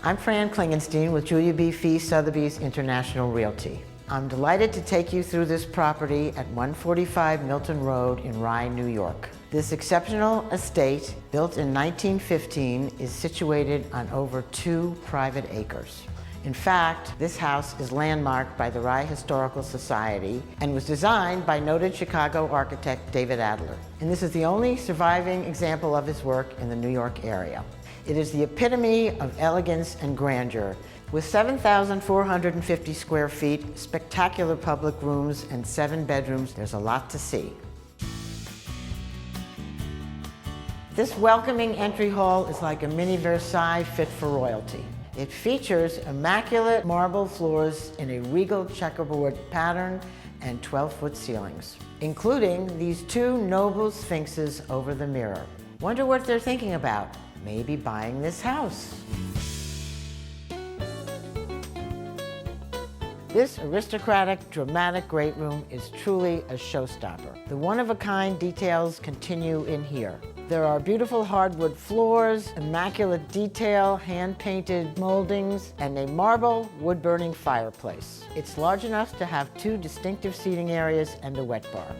I'm Fran Klingenstein with Julia B. Fee Sotheby's International Realty. I'm delighted to take you through this property at 145 Milton Road in Rye, New York. This exceptional estate, built in 1915, is situated on over 2 private acres. In fact, this house is landmarked by the Rye Historical Society and was designed by noted Chicago architect David Adler. And this is the only surviving example of his work in the New York area. It is the epitome of elegance and grandeur. With 7,450 square feet, spectacular public rooms, and 7 bedrooms, there's a lot to see. This welcoming entry hall is like a mini Versailles fit for royalty. It features immaculate marble floors in a regal checkerboard pattern and 12-foot ceilings, including these 2 noble sphinxes over the mirror. Wonder what they're thinking about? Maybe buying this house. This aristocratic, dramatic great room is truly a showstopper. The one-of-a-kind details continue in here. There are beautiful hardwood floors, immaculate detail, hand-painted moldings, and a marble wood-burning fireplace. It's large enough to have 2 distinctive seating areas and a wet bar.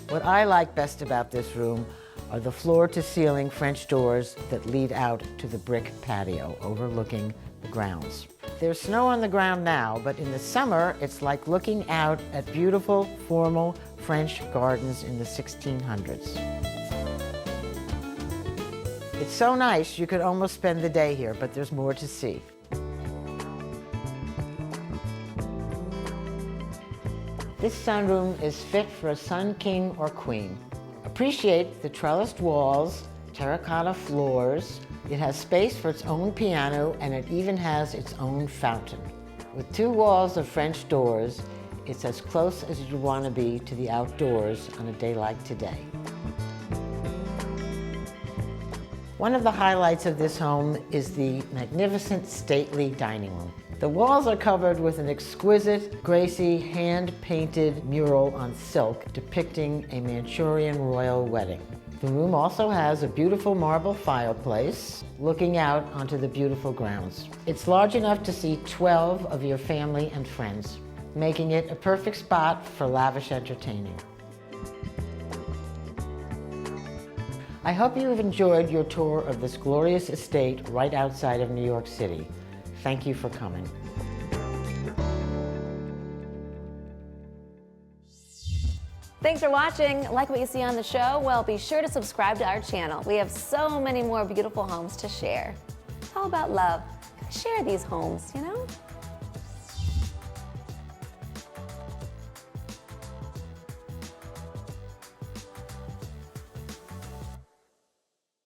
What I like best about this room are the floor-to-ceiling French doors that lead out to the brick patio overlooking the grounds. There's snow on the ground now, but in the summer, it's like looking out at beautiful, formal French gardens in the 1600s. It's so nice, you could almost spend the day here, but there's more to see. This sunroom is fit for a sun king or queen. Appreciate the trellised walls, terracotta floors. It has space for its own piano, and it even has its own fountain. With 2 walls of French doors, it's as close as you'd want to be to the outdoors on a day like today. One of the highlights of this home is the magnificent, stately dining room. The walls are covered with an exquisite, Gracie, hand-painted mural on silk depicting a Manchurian royal wedding. The room also has a beautiful marble fireplace looking out onto the beautiful grounds. It's large enough to seat 12 of your family and friends, making it a perfect spot for lavish entertaining. I hope you have enjoyed your tour of this glorious estate right outside of New York City. Thank you for coming. Thanks for watching. Like what you see on the show? Well, be sure to subscribe to our channel. We have so many more beautiful homes to share. How about love? Share these homes, you know?